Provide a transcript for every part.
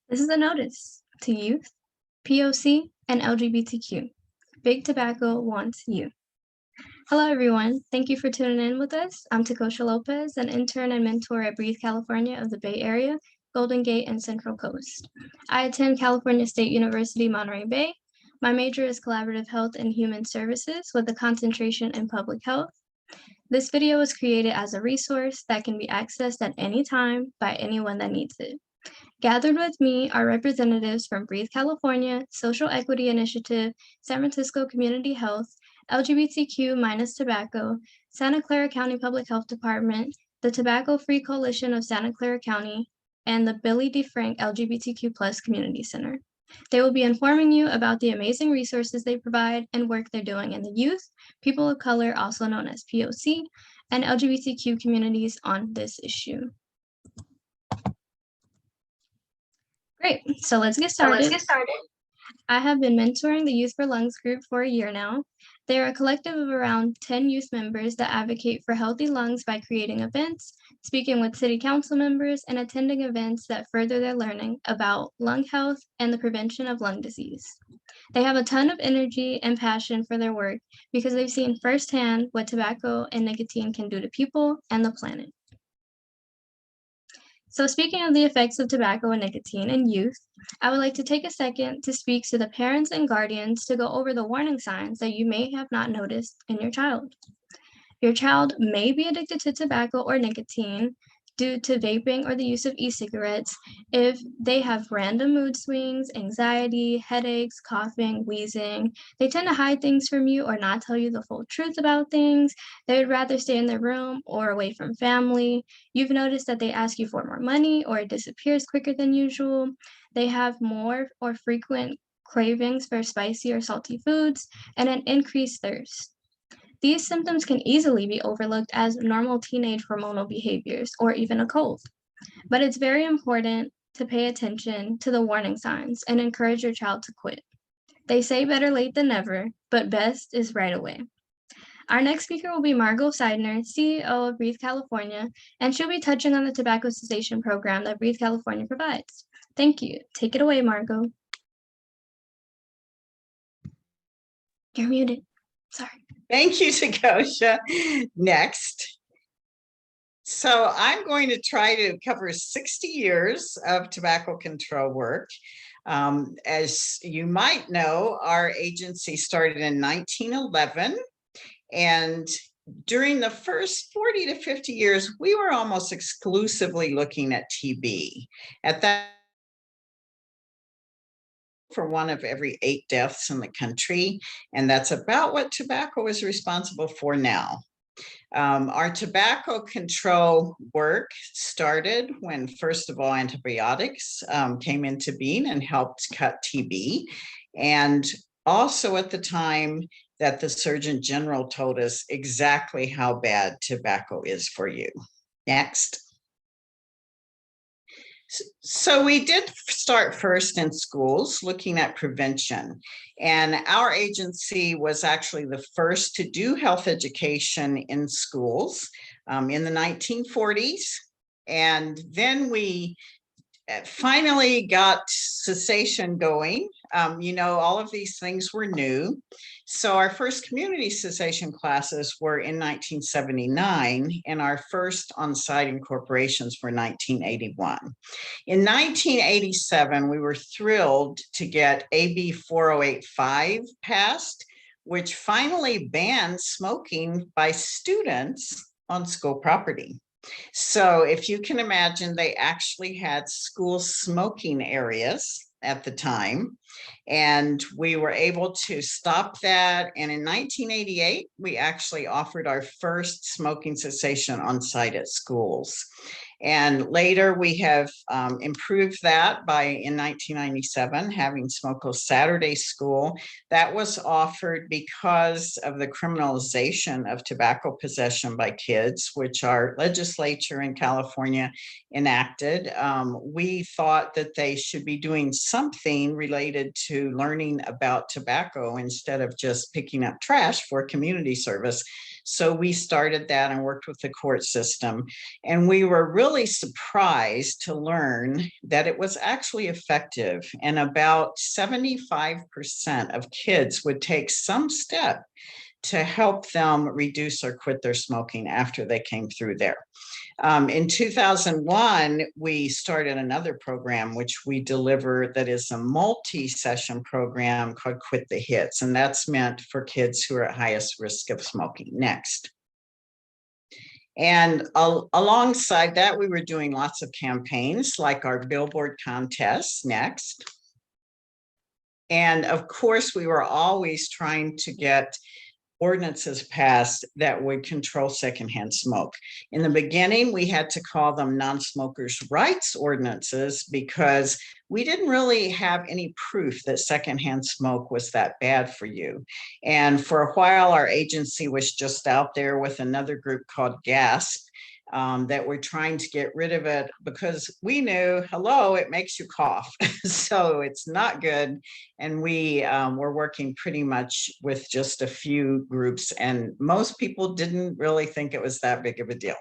This is a notice to youth, POC, and LGBTQ. Big Tobacco wants you. Hello, everyone. Thank you for tuning in with us. I'm Takosha Lopez, an intern and mentor at Breathe California of the Bay Area, Golden Gate, and Central Coast. I attend California State University, Monterey Bay. My major is Collaborative Health and Human Services with a concentration in public health. This video was created as a resource that can be accessed at any time by anyone that needs it. Gathered with me are representatives from Breathe California, Social Equity Initiative, San Francisco Community Health, LGBTQ Minus Tobacco, Santa Clara County Public Health Department, the Tobacco Free Coalition of Santa Clara County, and the Billy DeFrank LGBTQ Plus Community Center. They will be informing you about the amazing resources they provide and work they're doing in the youth, people of color, also known as POC, and LGBTQ communities on this issue. Great, so let's get started. I have been mentoring the Youth for Lungs group for a year now. They are a collective of around 10 youth members that advocate for healthy lungs by creating events, speaking with city council members, and attending events that further their learning about lung health and the prevention of lung disease. They have a ton of energy and passion for their work because they've seen firsthand what tobacco and nicotine can do to people and the planet. So speaking of the effects of tobacco and nicotine in youth, I would like to take a second to speak to the parents and guardians to go over the warning signs that you may have not noticed in your child. Your child may be addicted to tobacco or nicotine due to vaping or the use of e-cigarettes if they have random mood swings, anxiety, headaches, coughing, wheezing. They tend to hide things from you or not tell you the full truth about things. They would rather stay in their room or away from family. You've noticed that they ask you for more money or it disappears quicker than usual. They have more or frequent cravings for spicy or salty foods and an increased thirst. These symptoms can easily be overlooked as normal teenage hormonal behaviors or even a cold. But it's very important to pay attention to the warning signs and encourage your child to quit. They say better late than never, but best is right away. Our next speaker will be Margot Seidner, CEO of Breathe California, and she'll be touching on the tobacco cessation program that Breathe California provides. Thank you. Take it away, Margot. You're muted. Sorry. Thank you, Takosha. Next. So I'm going to try to cover 60 years of tobacco control work. As you might know, our agency started in 1911, and during the first 40 to 50 years, we were almost exclusively looking at TB. At that, for 1 of every 8 deaths in the country, and that's about what tobacco is responsible for now. Our tobacco control work started when, first of all, antibiotics came into being and helped cut TB, and also at the time that the Surgeon General told us exactly how bad tobacco is for you. Next. So we did start first in schools looking at prevention, and our agency was actually the first to do health education in schools in the 1940s. And then we finally got cessation going. All of these things were new. So our first community cessation classes were in 1979, and our first on-site incorporations were 1981. In 1987, we were thrilled to get AB 4085 passed, which finally banned smoking by students on school property. So if you can imagine, they actually had school smoking areas at the time, and we were able to stop that. And in 1988, we actually offered our first smoking cessation on site at schools. And later we have improved that by, in 1997, having Smokeless Saturday School. That was offered because of the criminalization of tobacco possession by kids, which our legislature in California enacted. We thought that they should be doing something related to learning about tobacco instead of just picking up trash for community service. So we started that and worked with the court system. And we were really really surprised to learn that it was actually effective, and about 75% of kids would take some step to help them reduce or quit their smoking after they came through there. In 2001, we started another program which we deliver that is a multi-session program called Quit the Hits, and that's meant for kids who are at highest risk of smoking. Next. And alongside that, we were doing lots of campaigns like our billboard contests. Next. And of course, we were always trying to get ordinances passed that would control secondhand smoke. In the beginning, we had to call them non-smokers' rights ordinances because we didn't really have any proof that secondhand smoke was that bad for you. And for a while, our agency was just out there with another group called GASP, that we're trying to get rid of it because we knew, hello, it makes you cough. So it's not good. And we were working pretty much with just a few groups, and most people didn't really think it was that big of a deal.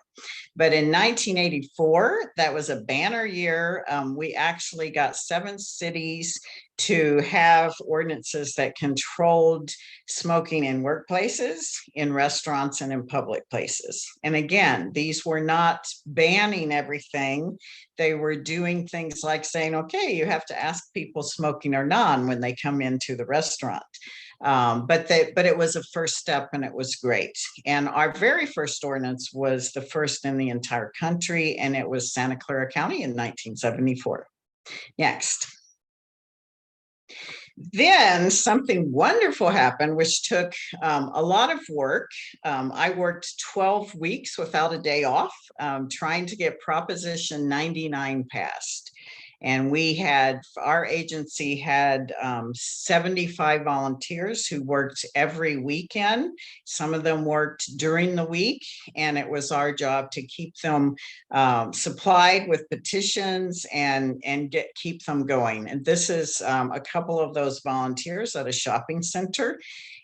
But in 1984, that was a banner year. We actually got 7 cities to have ordinances that controlled smoking in workplaces, in restaurants, and in public places. And again, these were not banning everything. They were doing things like saying, okay, you have to ask people smoking or non when they come into the restaurant. But it was a first step, and it was great. And our very first ordinance was the first in the entire country, and it was Santa Clara County in 1974. Next. Then something wonderful happened, which took a lot of work. I worked 12 weeks without a day off, trying to get Proposition 99 passed. And our agency had 75 volunteers who worked every weekend. Some of them worked during the week, and it was our job to keep them supplied with petitions and keep them going. And this is a couple of those volunteers at a shopping center.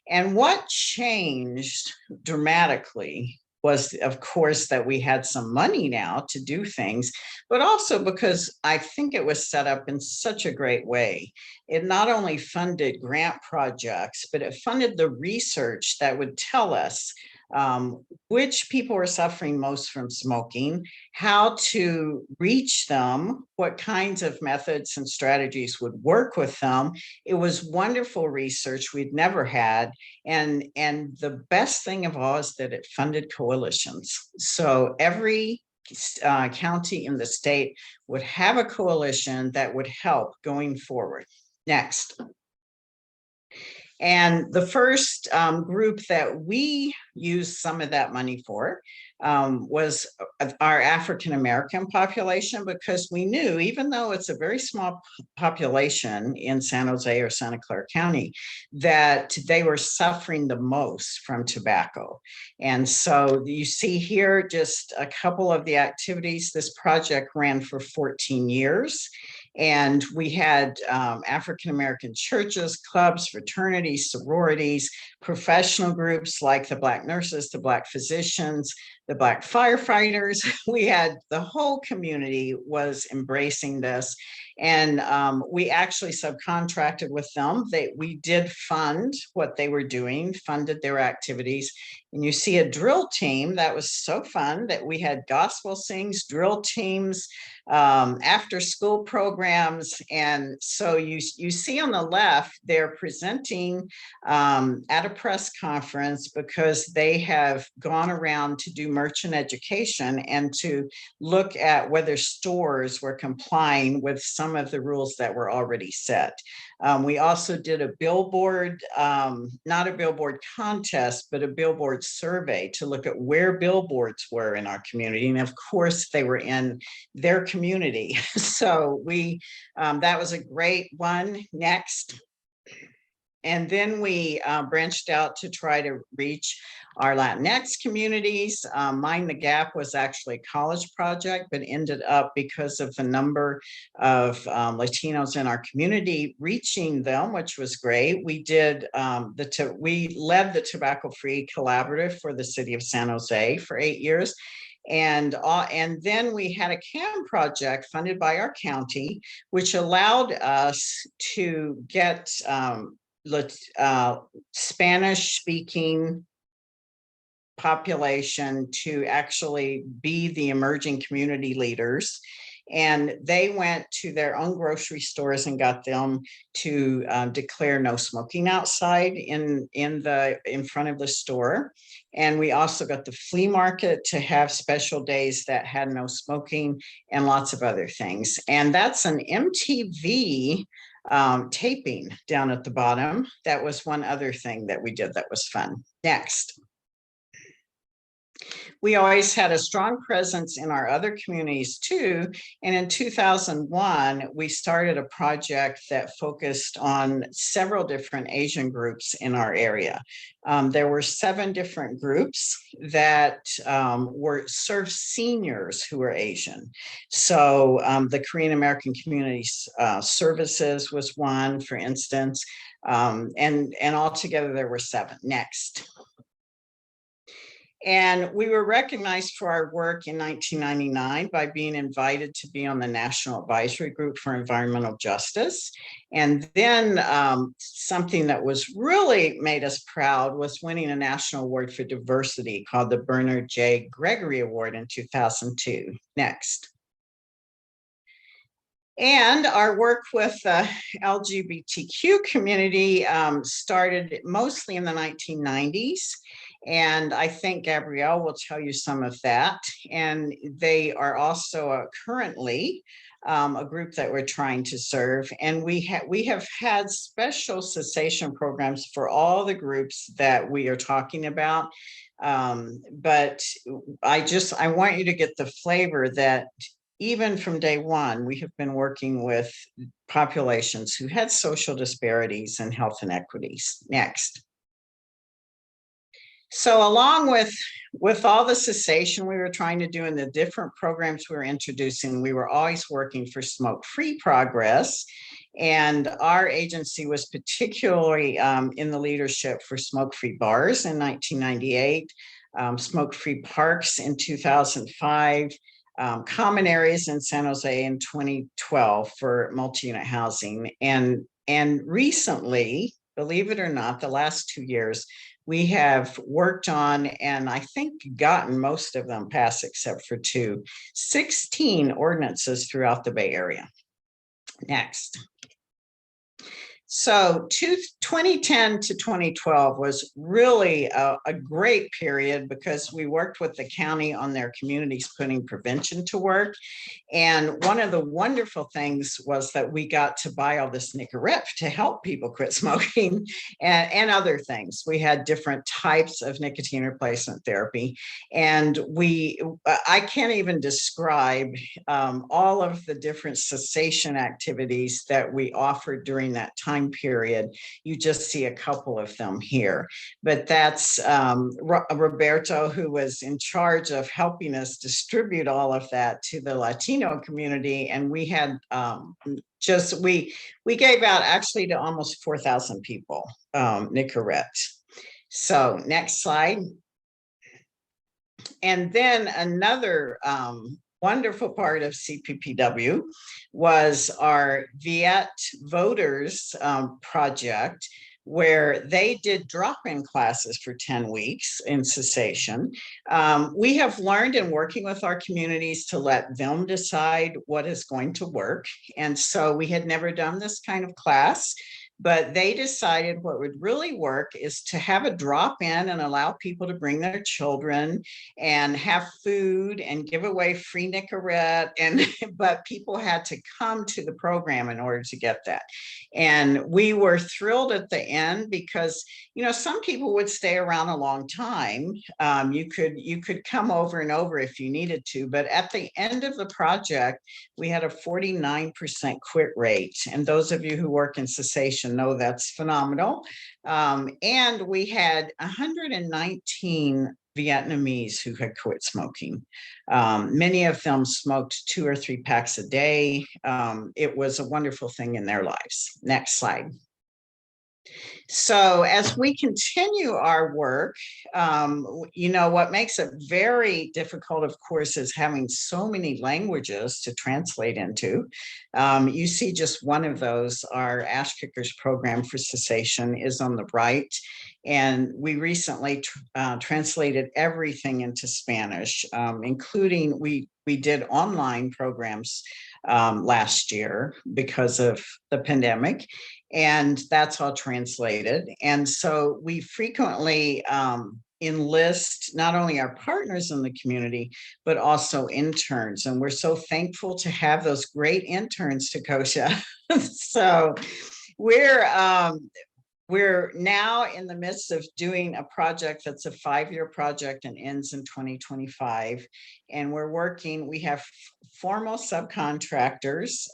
And what changed dramatically was, of course, that we had some money now to do things, but also because I think it was set up in such a great way. It not only funded grant projects, but it funded the research that would tell us which people were suffering most from smoking, how to reach them, what kinds of methods and strategies would work with them. It was wonderful research we'd never had. And the best thing of all is that it funded coalitions. So every county in the state would have a coalition that would help going forward. Next. And the first group that we used some of that money for was our African-American population, because we knew, even though it's a very small population in San Jose or Santa Clara County, that they were suffering the most from tobacco. And so you see here just a couple of the activities. This project ran for 14 years. And we had African-American churches, clubs, fraternities, sororities, professional groups like the Black nurses, the Black physicians, the Black firefighters. We had the whole community was embracing this. And we actually subcontracted with them. We did fund what they were doing, funded their activities. And you see a drill team. That was so fun that we had gospel sings, drill teams, after school programs. And so you see on the left, they're presenting at a press conference because they have gone around to do merchant education and to look at whether stores were complying with some of the rules that were already set. We also did a billboard, not a billboard contest, but a billboard survey to look at where billboards were in our community. And of course, they were in their community. So that was a great one. Next. And then we branched out to try to reach our Latinx communities. Mind the Gap was actually a college project, but ended up, because of the number of Latinos in our community, reaching them, which was great. We did we led the tobacco-free collaborative for the city of San Jose for 8 years. And then we had a CAM project funded by our county, which allowed us to get Spanish speaking population to actually be the emerging community leaders. And they went to their own grocery stores and got them to declare no smoking outside in front of the store. And we also got the flea market to have special days that had no smoking and lots of other things. And that's an MTV taping down at the bottom. That was one other thing that we did that was fun. Next. We always had a strong presence in our other communities too. And in 2001, we started a project that focused on several different Asian groups in our area. There were 7 different groups that served seniors who were Asian. So the Korean American Community Services was one, for instance, and altogether there were 7. Next. And we were recognized for our work in 1999 by being invited to be on the National Advisory Group for Environmental Justice. And then something that was really made us proud was winning a national award for diversity called the Bernard J. Gregory Award in 2002. Next. And our work with the LGBTQ community started mostly in the 1990s. And I think Gabrielle will tell you some of that. And they are also currently a group that we're trying to serve. And we have had special cessation programs for all the groups that we are talking about. But I want you to get the flavor that even from day one, we have been working with populations who had social disparities and health inequities. Next. So along with all the cessation we were trying to do and the different programs we were introducing, we were always working for smoke-free progress. And our agency was particularly in the leadership for smoke-free bars in 1998, smoke-free parks in 2005, common areas in San Jose in 2012 for multi-unit housing. And recently, believe it or not, the last 2 years, we have worked on, and I think gotten most of them passed except for 2, 16 ordinances throughout the Bay Area. Next. So 2010 to 2012 was really a great period because we worked with the county on their communities putting prevention to work. And one of the wonderful things was that we got to buy all this Nicorette to help people quit smoking and other things. We had different types of nicotine replacement therapy. And I can't even describe all of the different cessation activities that we offered during that time period. You just see a couple of them here, but that's Roberto, who was in charge of helping us distribute all of that to the Latino community. And we had we gave out actually to almost 4,000 people Nicorette. So next slide. And then another wonderful part of CPPW was our Viet Voters project, where they did drop-in classes for 10 weeks in cessation. We have learned in working with our communities to let them decide what is going to work. And so we had never done this kind of class, but they decided what would really work is to have a drop-in and allow people to bring their children and have food and give away free Nicorette. But people had to come to the program in order to get that. And we were thrilled at the end because, some people would stay around a long time. You could come over and over if you needed to, but at the end of the project, we had a 49% quit rate. And those of you who work in cessation know that's phenomenal. And we had 119 Vietnamese who had quit smoking. Many of them smoked 2 or 3 packs a day. It was a wonderful thing in their lives. Next slide. So as we continue our work, what makes it very difficult, of course, is having so many languages to translate into. You see just one of those, our Ash Kickers program for cessation is on the right. And we recently translated everything into Spanish, including we did online programs last year because of the pandemic, and that's all translated. And so we frequently enlist not only our partners in the community, but also interns. And we're so thankful to have those great interns, Takosha. So we're now in the midst of doing a project that's a 5-year project and ends in 2025. And we have formal subcontractors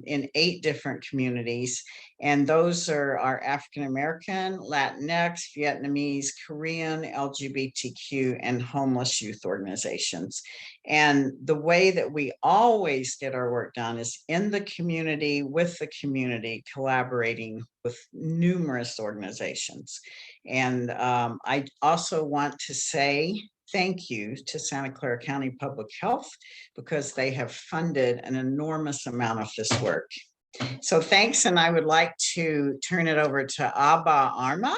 in 8 different communities. And those are our African-American, Latinx, Vietnamese, Korean, LGBTQ, and homeless youth organizations. And the way that we always get our work done is in the community, with the community, collaborating with numerous organizations. And I also want to say thank you to Santa Clara County Public Health, because they have funded an enormous amount of this work. So thanks, and I would like to turn it over to Abba Arma,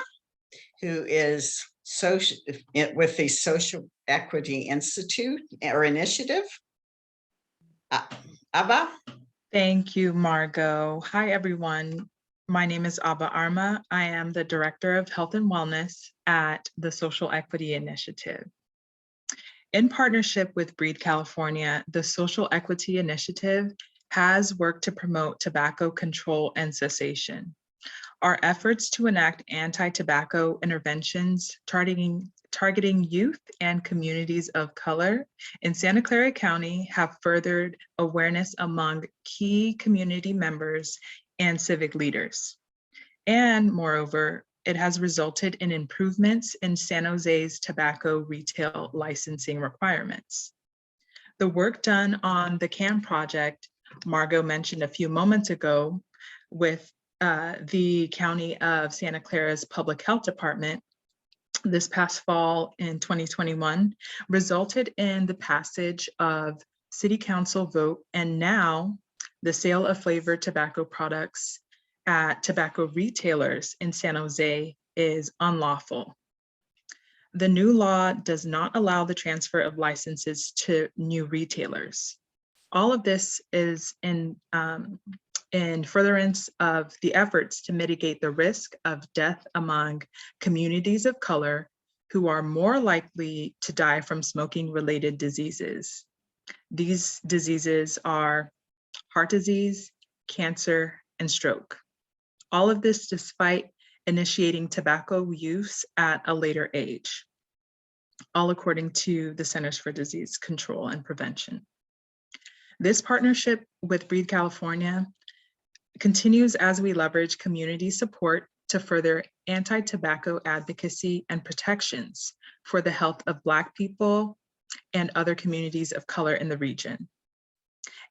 who is with the Social Equity Institute or Initiative. Abba? Thank you, Margot. Hi, everyone. My name is Abba Arma. I am the Director of Health and Wellness at the Social Equity Initiative. In partnership with Breathe California, the Social Equity Initiative has worked to promote tobacco control and cessation. Our efforts to enact anti-tobacco interventions targeting youth and communities of color in Santa Clara County have furthered awareness among key community members and civic leaders. And moreover, it has resulted in improvements in San Jose's tobacco retail licensing requirements. The work done on the CAN project, Margot mentioned a few moments ago, with the County of Santa Clara's Public Health Department this past fall in 2021, resulted in the passage of City Council vote, and now the sale of flavored tobacco products at tobacco retailers in San Jose is unlawful. The new law does not allow the transfer of licenses to new retailers. All of this is in furtherance of the efforts to mitigate the risk of death among communities of color who are more likely to die from smoking-related diseases. These diseases are heart disease, cancer, and stroke. All of this despite initiating tobacco use at a later age, all according to the Centers for Disease Control and Prevention. This partnership with Breathe California continues as we leverage community support to further anti-tobacco advocacy and protections for the health of Black people and other communities of color in the region.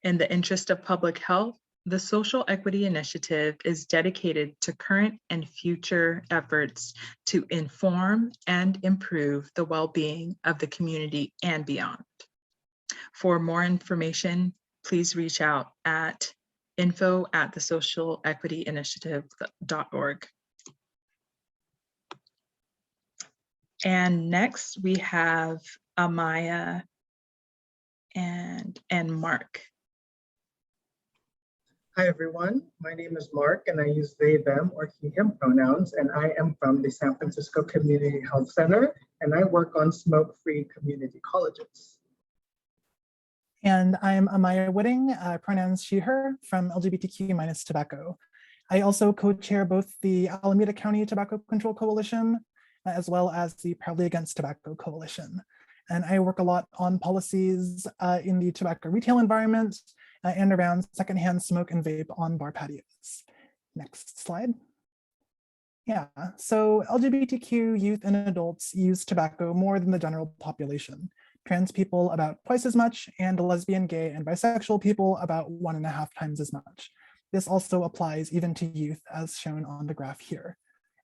In the interest of public health, the Social Equity Initiative is dedicated to current and future efforts to inform and improve the well-being of the community and beyond. For more information, please reach out at info@thesocialequityinitiative.org. And next we have Amaya and Mark. Hi everyone, my name is Mark and I use they, them, or he, him pronouns, and I am from the San Francisco Community Health Center, and I work on smoke-free community colleges. And I'm Amaya Whitting, pronouns she, her, from LGBTQ Minus Tobacco. I also co-chair both the Alameda County Tobacco Control Coalition, as well as the Proudly Against Tobacco Coalition. And I work a lot on policies in the tobacco retail environment and around secondhand smoke and vape on bar patios. Next slide. Yeah, so LGBTQ youth and adults use tobacco more than the general population. Trans people about twice as much, and lesbian, gay, and bisexual people about 1.5 times as much. This also applies even to youth, as shown on the graph here.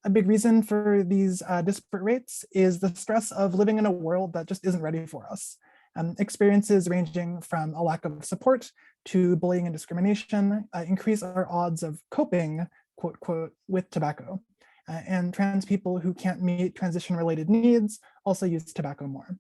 A big reason for these disparate rates is the stress of living in a world that just isn't ready for us. Experiences ranging from a lack of support to bullying and discrimination increase our odds of coping, quote, quote, with tobacco. And trans people who can't meet transition-related needs also use tobacco more.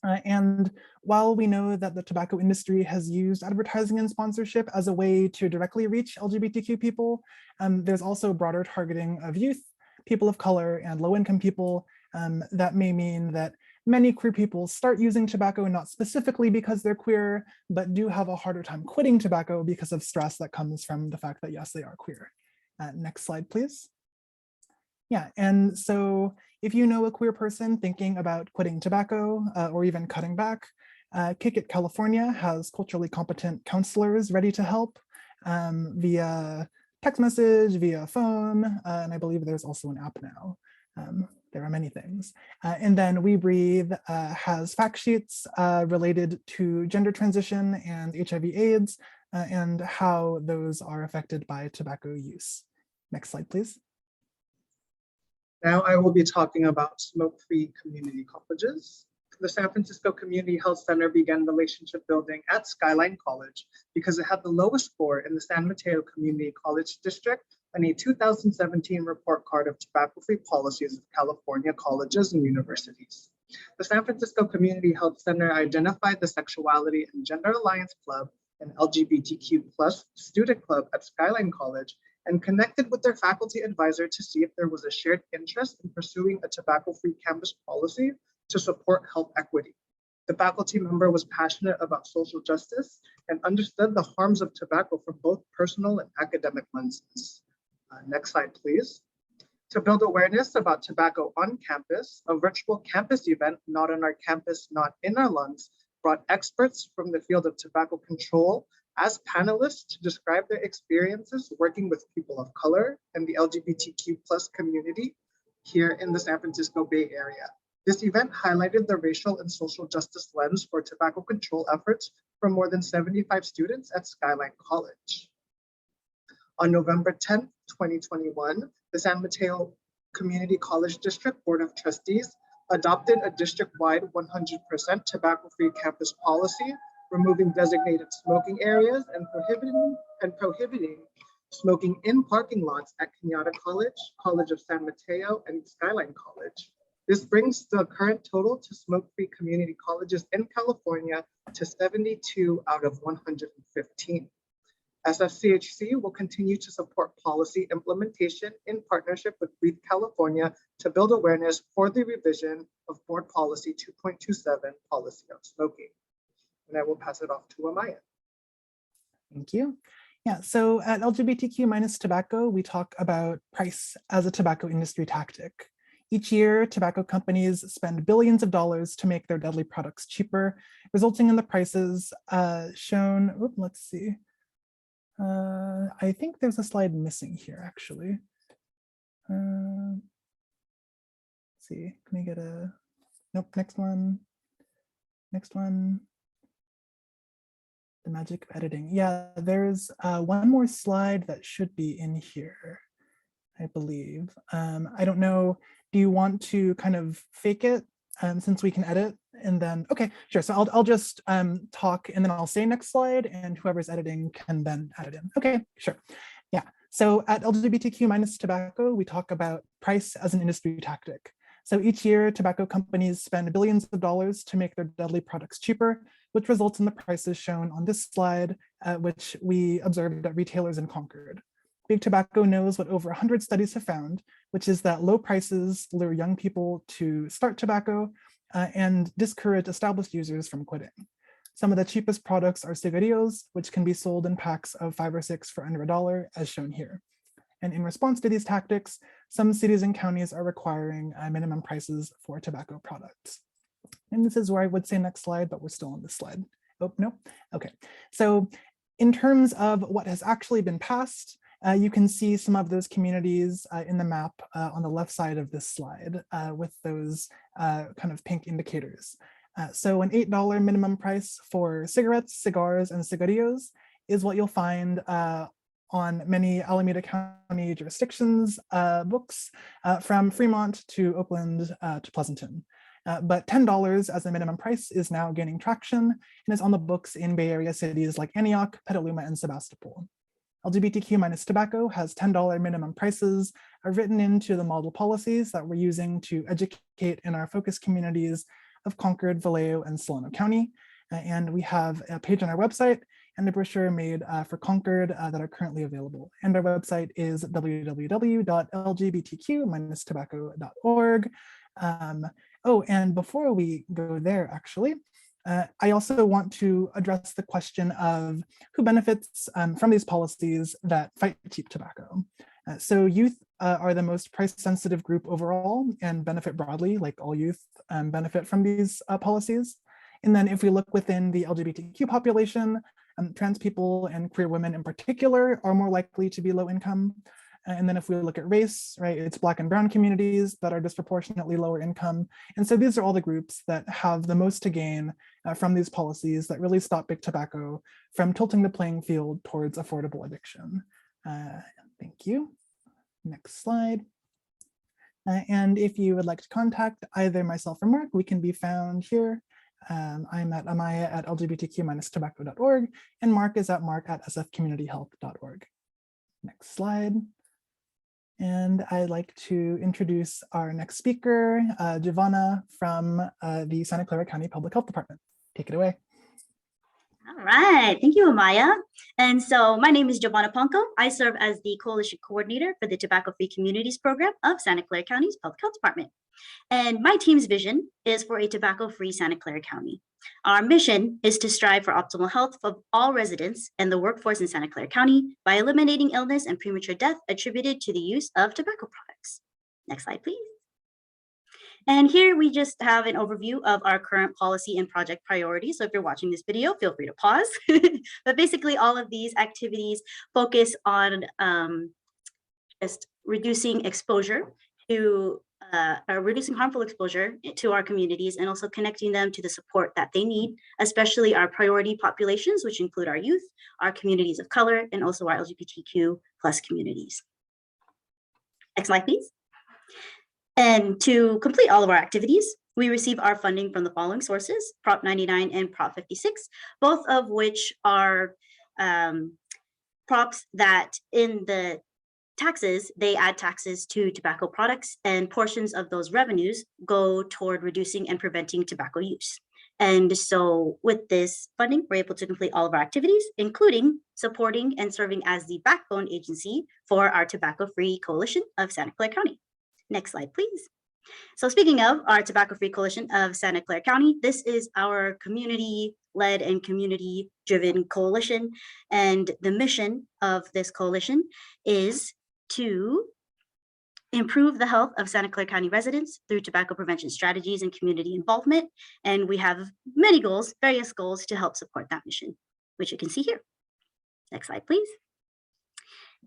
And while we know that the tobacco industry has used advertising and sponsorship as a way to directly reach LGBTQ people, there's also broader targeting of youth, people of color, and low-income people. That may mean that many queer people start using tobacco not specifically because they're queer, but do have a harder time quitting tobacco because of stress that comes from the fact that, yes, they are queer. Next slide, please. Yeah, and so if you know a queer person thinking about quitting tobacco or even cutting back, Kick It California has culturally competent counselors ready to help via text message, via phone, and I believe there's also an app now. There are many things. And then We Breathe has fact sheets related to gender transition and HIV/AIDS and how those are affected by tobacco use. Next slide, please. Now I will be talking about smoke-free community colleges. The San Francisco Community Health Center began relationship building at Skyline College because it had the lowest score in the San Mateo Community College District on a 2017 report card of tobacco-free policies of California colleges and universities. The San Francisco Community Health Center identified the Sexuality and Gender Alliance Club and LGBTQ+ student club at Skyline College and connected with their faculty advisor to see if there was a shared interest in pursuing a tobacco-free campus policy to support health equity. The faculty member was passionate about social justice and understood the harms of tobacco from both personal and academic lenses. Next slide, please. To build awareness about tobacco on campus, a virtual campus event, Not on Our Campus, Not in Our Lungs, brought experts from the field of tobacco control as panelists to describe their experiences working with people of color and the LGBTQ+ community here in the San Francisco Bay Area. This event highlighted the racial and social justice lens for tobacco control efforts from more than 75 students at Skyline College. On November 10th, 2021, the San Mateo Community College District Board of Trustees adopted a district-wide 100% tobacco-free campus policy, removing designated smoking areas and prohibiting smoking in parking lots at Communit College, College of San Mateo, and Skyline College. This brings the current total to smoke-free community colleges in California to 72 out of 115. SFCHC will continue to support policy implementation in partnership with Breathe California to build awareness for the revision of Board Policy 2.27, Policy on Smoking. And I will pass it off to Amaya. Thank you. Yeah, so at LGBTQ Minus Tobacco, we talk about price as a tobacco industry tactic. Each year, tobacco companies spend billions of dollars to make their deadly products cheaper, resulting in the prices shown. Let's see. I think there's a slide missing here, actually. Let's see, can we get a, nope, next one. Next one. The magic of editing. Yeah, there's one more slide that should be in here, I believe. I don't know, do you want to kind of fake it since we can edit? And then, okay, sure. So I'll just talk and then I'll say next slide and whoever's editing can then add it in. Okay, sure. Yeah, so at LGBTQ Minus Tobacco, we talk about price as an industry tactic. So each year, tobacco companies spend billions of dollars to make their deadly products cheaper, which results in the prices shown on this slide, which we observed at retailers in Concord. Big Tobacco knows what over 100 studies have found, which is that low prices lure young people to start tobacco and discourage established users from quitting. Some of the cheapest products are cigarillos, which can be sold in packs of 5 or 6 for under $1, as shown here. And in response to these tactics, some cities and counties are requiring minimum prices for tobacco products. And this is where I would say next slide, but we're still on this slide. Oh, no, okay. So in terms of what has actually been passed, you can see some of those communities in the map on the left side of this slide with those kind of pink indicators. So an $8 minimum price for cigarettes, cigars, and cigarillos is what you'll find on many Alameda County jurisdictions books from Fremont to Oakland to Pleasanton. But $10 as a minimum price is now gaining traction and is on the books in Bay Area cities like Antioch, Petaluma, and Sebastopol. LGBTQ Minus Tobacco has $10 minimum prices written into the model policies that we're using to educate in our focus communities of Concord, Vallejo, and Solano County. And we have a page on our website and a brochure made for Concord that are currently available. And our website is www.lgbtq-tobacco.org. Oh, and before we go there, actually, I also want to address the question of who benefits from these policies that fight cheap tobacco. So youth are the most price-sensitive group overall and benefit broadly, like all youth benefit from these policies. And then if we look within the LGBTQ population, trans people and queer women in particular are more likely to be low income. And then if we look at race, right, it's Black and brown communities that are disproportionately lower income. And so these are all the groups that have the most to gain from these policies that really stop big tobacco from tilting the playing field towards affordable addiction. Thank you. Next slide. And if you would like to contact either myself or Mark, we can be found here. I'm at amaya@lgbtq-tobacco.org and Mark is at mark@sfcommunityhealth.org. Next slide. And I'd like to introduce our next speaker, Giovanna from the Santa Clara County Public Health Department. Take it away. All right, thank you, Amaya. And so my name is Giovanna Ponco. I serve as the Coalition Coordinator for the Tobacco-Free Communities Program of Santa Clara County's Public Health Department. And my team's vision is for a tobacco-free Santa Clara County. Our mission is to strive for optimal health of all residents and the workforce in Santa Clara County by eliminating illness and premature death attributed to the use of tobacco products. Next slide, please. And here we just have an overview of our current policy and project priorities. So if you're watching this video, feel free to pause. But basically all of these activities focus on just reducing exposure to reducing harmful exposure to our communities and also connecting them to the support that they need, especially our priority populations, which include our youth, our communities of color, and also our LGBTQ plus communities. Next slide, please. And to complete all of our activities, we receive our funding from the following sources, Prop 99 and Prop 56, both of which are props that in the taxes, they add taxes to tobacco products and portions of those revenues go toward reducing and preventing tobacco use. And so with this funding, we're able to complete all of our activities, including supporting and serving as the backbone agency for our tobacco-free coalition of Santa Clara County. Next slide, please. So speaking of our tobacco-free coalition of Santa Clara County, this is our community-led and community-driven coalition. And the mission of this coalition is to improve the health of Santa Clara County residents through tobacco prevention strategies and community involvement. And we have many goals, various goals to help support that mission, which you can see here. Next slide, please.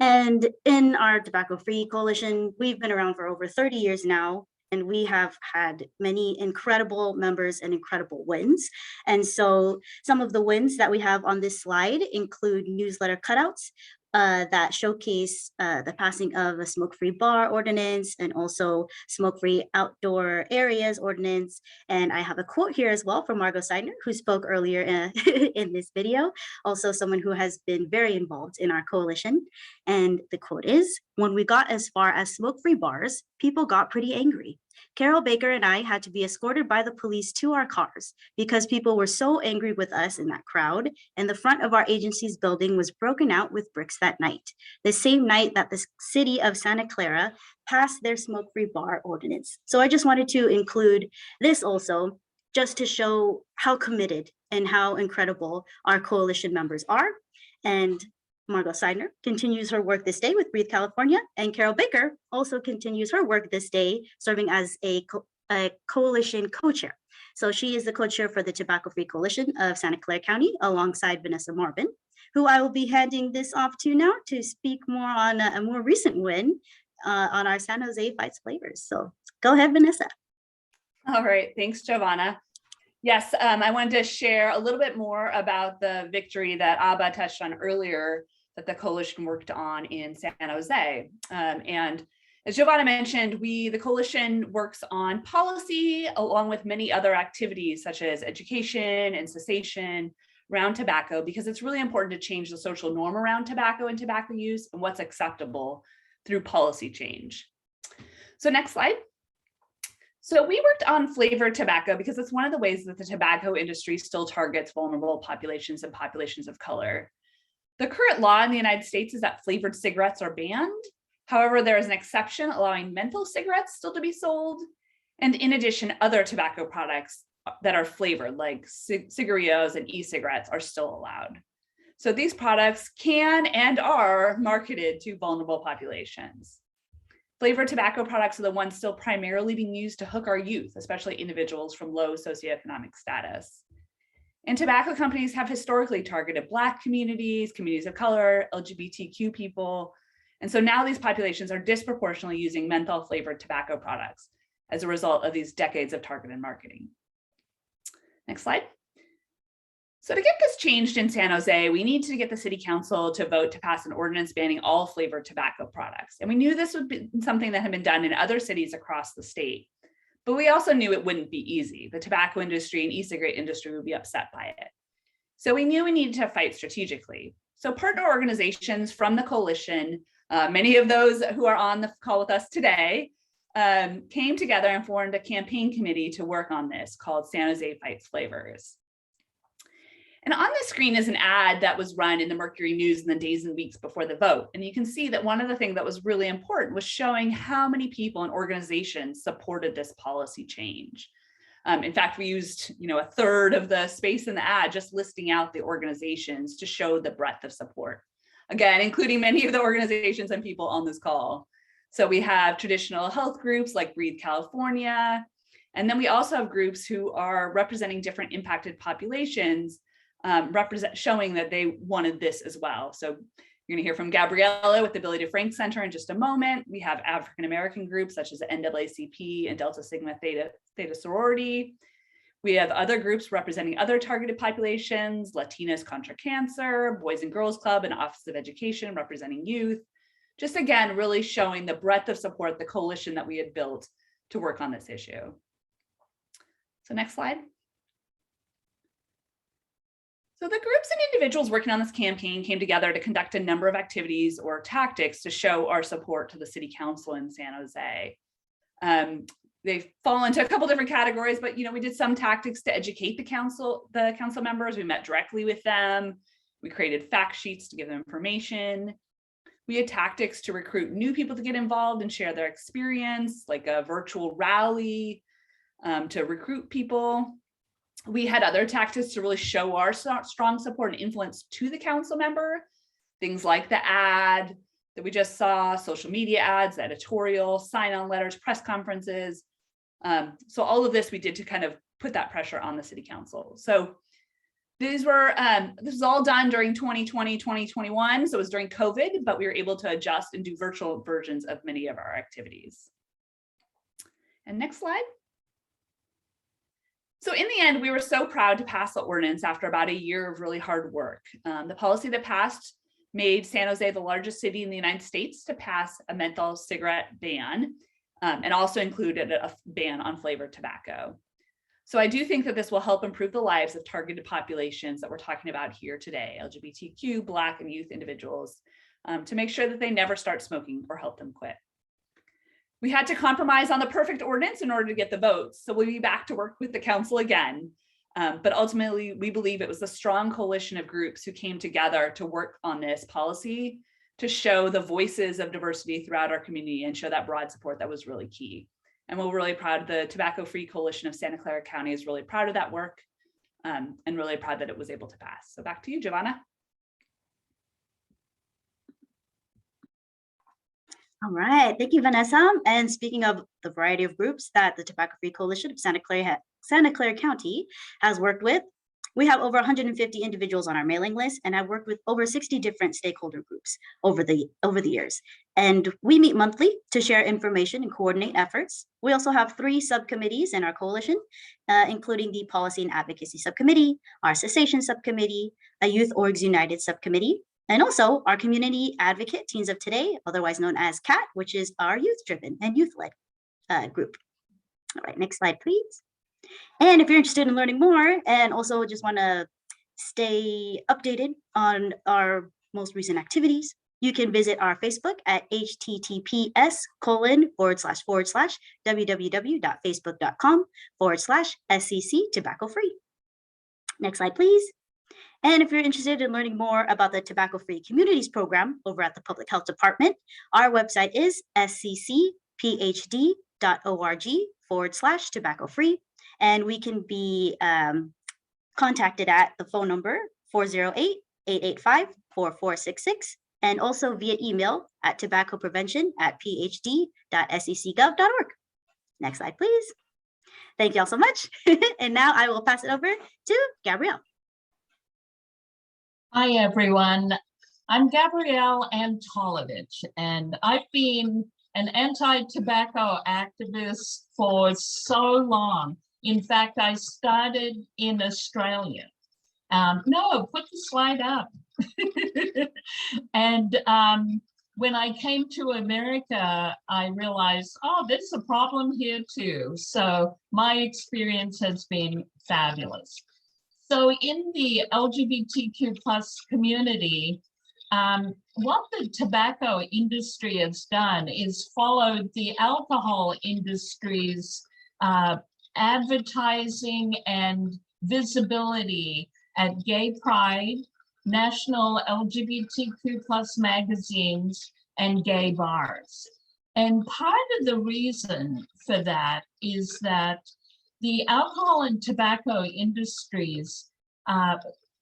And in our tobacco-free coalition, we've been around for over 30 years now, and we have had many incredible members and incredible wins. And so some of the wins that we have on this slide include newsletter cutouts that showcase the passing of a smoke-free bar ordinance and also smoke-free outdoor areas ordinance. And I have a quote here as well from Margot Seidner, who spoke earlier in this video, also someone who has been very involved in our coalition. And the quote is, "When we got as far as smoke-free bars, people got pretty angry. Carol Baker and I had to be escorted by the police to our cars because people were so angry with us in that crowd, and the front of our agency's building was broken out with bricks that night, the same night that the city of Santa Clara passed their smoke-free bar ordinance." So I just wanted to include this also, just to show how committed and how incredible our coalition members are. And Margot Seidner continues her work this day with Breathe California, and Carol Baker also continues her work this day, serving as a coalition co-chair. So she is the co-chair for the Tobacco-Free Coalition of Santa Clara County, alongside Vanessa Marvin, who I will be handing this off to now to speak more on a more recent win on our San Jose Fights Flavors. So go ahead, Vanessa. All right, thanks, Giovanna. Yes, I wanted to share a little bit more about the victory that Abba touched on earlier, that the coalition worked on in San Jose. And as Giovanna mentioned, the coalition works on policy along with many other activities such as education and cessation around tobacco, because it's really important to change the social norm around tobacco and tobacco use and what's acceptable through policy change. So next slide. So we worked on flavored tobacco because it's one of the ways that the tobacco industry still targets vulnerable populations and populations of color. The current law in the United States is that flavored cigarettes are banned. However, there is an exception allowing menthol cigarettes still to be sold. And in addition, other tobacco products that are flavored like cigarillos and e-cigarettes are still allowed. So these products can and are marketed to vulnerable populations. Flavored tobacco products are the ones still primarily being used to hook our youth, especially individuals from low socioeconomic status. And tobacco companies have historically targeted Black communities, communities of color, LGBTQ people. And so now these populations are disproportionately using menthol flavored tobacco products as a result of these decades of targeted marketing. Next slide. So to get this changed in San Jose, we need to get the city council to vote to pass an ordinance banning all flavored tobacco products. And we knew this would be something that had been done in other cities across the state, but we also knew it wouldn't be easy. The tobacco industry and e-cigarette industry would be upset by it. So we knew we needed to fight strategically. So partner organizations from the coalition, many of those who are on the call with us today, came together and formed a campaign committee to work on this called San Jose Fights Flavors. And on the screen is an ad that was run in the Mercury News in the days and weeks before the vote. And you can see that one of the things that was really important was showing how many people and organizations supported this policy change. In fact, we used a third of the space in the ad just listing out the organizations to show the breadth of support. Again, including many of the organizations and people on this call. So we have traditional health groups like Breathe California. And then we also have groups who are representing different impacted populations, showing that they wanted this as well. So you're going to hear from Gabriella with the DeFrank Center in just a moment. We have African-American groups such as the NAACP and Delta Sigma Theta Sorority. We have other groups representing other targeted populations, Latinas Contra Cancer, Boys and Girls Club, and Office of Education representing youth. Just again, really showing the breadth of support, the coalition that we had built to work on this issue. So next slide. So the groups and individuals working on this campaign came together to conduct a number of activities or tactics to show our support to the city council in San Jose. They fall into a couple different categories, but we did some tactics to educate the council members. We met directly with them. We created fact sheets to give them information. We had tactics to recruit new people to get involved and share their experience, like a virtual rally to recruit people. We had other tactics to really show our strong support and influence to the council member, things like the ad that we just saw, social media ads, editorial, sign-on letters, press conferences. So all of this we did to kind of put that pressure on the city council. So this was all done during 2020, 2021. So it was during COVID, but we were able to adjust and do virtual versions of many of our activities. And next slide. So in the end, we were so proud to pass the ordinance after about a year of really hard work. The policy that passed made San Jose the largest city in the United States to pass a menthol cigarette ban, and also included a ban on flavored tobacco. So I do think that this will help improve the lives of targeted populations that we're talking about here today, LGBTQ, Black, and youth individuals, to make sure that they never start smoking or help them quit. We had to compromise on the perfect ordinance in order to get the votes. So we'll be back to work with the council again. But ultimately, we believe it was a strong coalition of groups who came together to work on this policy to show the voices of diversity throughout our community and show that broad support that was really key. And we're really proud. The Tobacco Free Coalition of Santa Clara County is really proud of that work and really proud that it was able to pass. So back to you, Giovanna. All right, thank you, Vanessa. And speaking of the variety of groups that the Tobacco Free Coalition of Santa Clara County has worked with, we have over 150 individuals on our mailing list, and I've worked with over 60 different stakeholder groups over the years. And we meet monthly to share information and coordinate efforts. We also have 3 subcommittees in our coalition, including the Policy and Advocacy Subcommittee, our Cessation Subcommittee, a Youth Orgs United Subcommittee, And also our community advocate Teens of Today, otherwise known as CAT, which is our youth-driven and youth-led group. All right, next slide, please. And if you're interested in learning more and also just want to stay updated on our most recent activities, you can visit our Facebook at https://www.facebook.com/SCC tobacco free. Next slide, please. And if you're interested in learning more about the Tobacco Free Communities program over at the Public Health Department, our website is sccphd.org/tobacco free. And we can be contacted at the phone number 408-885-4466, and also via email at tobaccoprevention@phd.sccgov.org. Next slide, please. Thank you all so much. And now I will pass it over to Gabrielle. Hi, everyone. I'm Gabrielle Antolovich, and I've been an anti-tobacco activist for so long. In fact, I started in Australia. No, put the slide up. And when I came to America, I realized, oh, there's a problem here too. So my experience has been fabulous. So in the LGBTQ plus community, what the tobacco industry has done is followed the alcohol industry's advertising and visibility at Gay Pride, national LGBTQ plus magazines, and gay bars. And part of the reason for that is that the alcohol and tobacco industries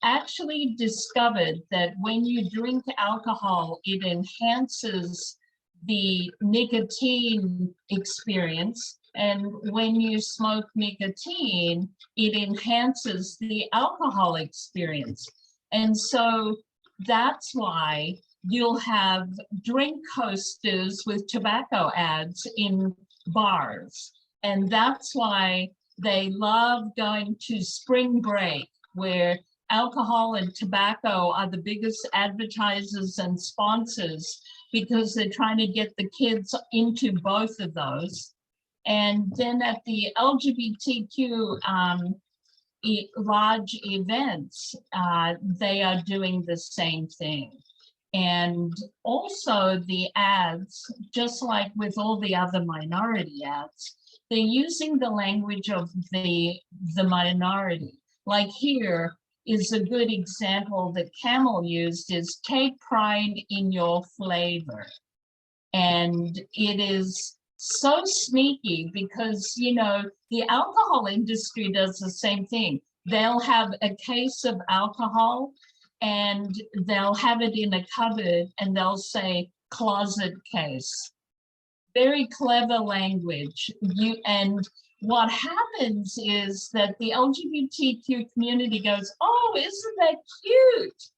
actually discovered that when you drink alcohol, it enhances the nicotine experience. And when you smoke nicotine, it enhances the alcohol experience. And so that's why you'll have drink coasters with tobacco ads in bars. And that's why they love going to spring break, where alcohol and tobacco are the biggest advertisers and sponsors, because they're trying to get the kids into both of those. And then at the LGBTQ large events, they are doing the same thing. And also the ads, just like with all the other minority ads, they're using the language of the minority. Like here is a good example that Camel used, is take pride in your flavor. And it is so sneaky because, you know, the alcohol industry does the same thing. They'll have a case of alcohol and they'll have it in a cupboard and they'll say closet case. Very clever language. And what happens is that the LGBTQ community goes, oh, isn't that cute?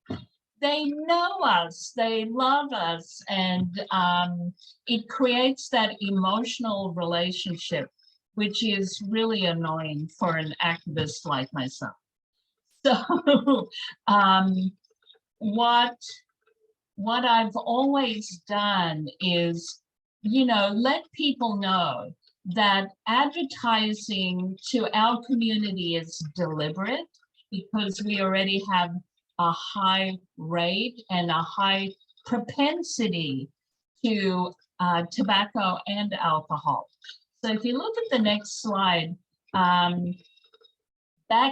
They know us, they love us, and it creates that emotional relationship, which is really annoying for an activist like myself. So what I've always done is, you know, let people know that advertising to our community is deliberate, because we already have a high rate and a high propensity to tobacco and alcohol. So if you look at the next slide, back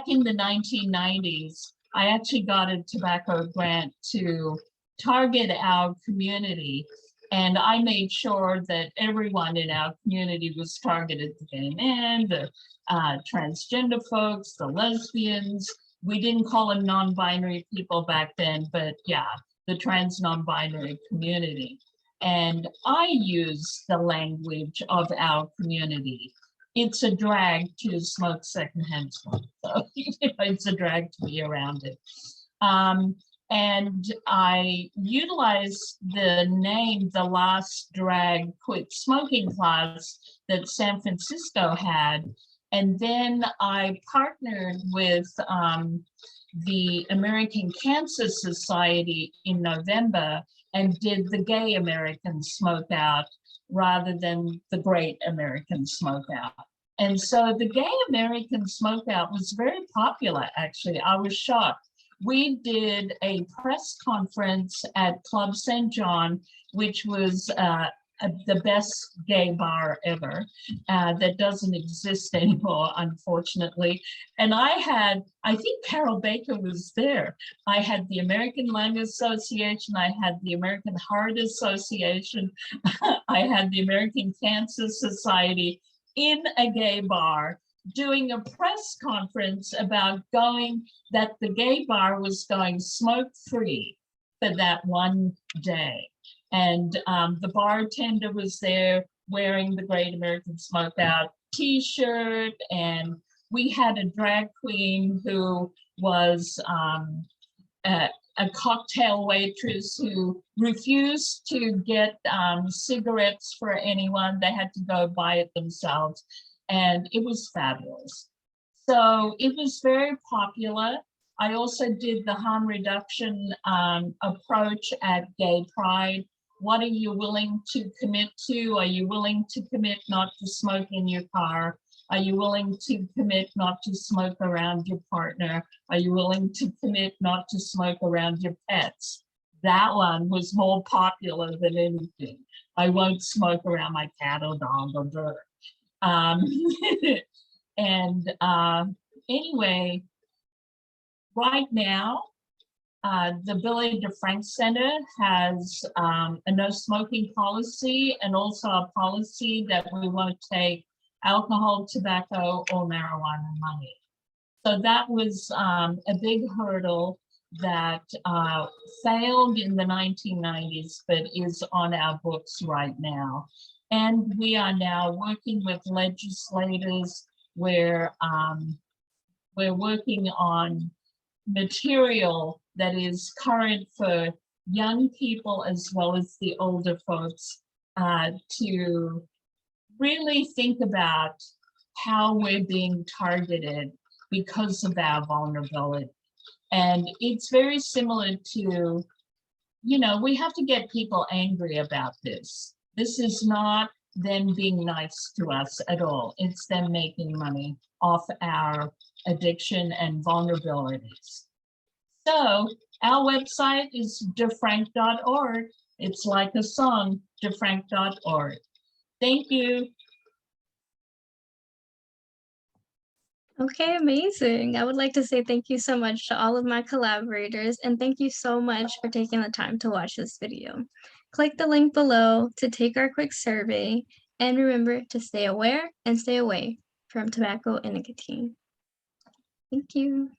in the 1990s, I actually got a tobacco grant to target our community. And I made sure that everyone in our community was targeted: the gay men, the transgender folks, the lesbians. We didn't call them non-binary people back then, but yeah, the trans non-binary community. And I use the language of our community. It's a drag to smoke secondhand smoke. So it's a drag to be around it. And I utilized the name, The Last Drag Quit Smoking class that San Francisco had. And then I partnered with the American Cancer Society in November and did the Gay American Smoke Out rather than the Great American Smoke Out. And so the Gay American Smoke Out was very popular, actually. I was shocked. We did a press conference at Club St. John, which was the best gay bar ever that doesn't exist anymore, unfortunately. And I think Carol Baker was there. I had the American Lung Association, I had the American Heart Association, I had the American Cancer Society in a gay bar doing a press conference about that the gay bar was going smoke-free for that one day. And the bartender was there wearing the Great American Smoke Out t-shirt, and we had a drag queen who was a cocktail waitress who refused to get cigarettes for anyone. They had to go buy it themselves, and it was fabulous. So it was very popular. I also did the harm reduction approach at Gay Pride. What are you willing to commit to? Are you willing to commit not to smoke in your car? Are you willing to commit not to smoke around your partner? Are you willing to commit not to smoke around your pets? That one was more popular than anything. I won't smoke around my cat or dog or bird. Anyway, right now, the Billy DeFrank Center has a no smoking policy and also a policy that we won't take alcohol, tobacco, or marijuana money. So that was a big hurdle that failed in the 1990s, but is on our books right now. And we are now working with legislators where we're working on material that is current for young people as well as the older folks to really think about how we're being targeted because of our vulnerability. And it's very similar to, we have to get people angry about this. This is not them being nice to us at all. It's them making money off our addiction and vulnerabilities. So our website is DeFrank.org. It's like a song, DeFrank.org. Thank you. Okay, amazing. I would like to say thank you so much to all of my collaborators, and thank you so much for taking the time to watch this video. Click the link below to take our quick survey, and remember to stay aware and stay away from tobacco and nicotine. Thank you.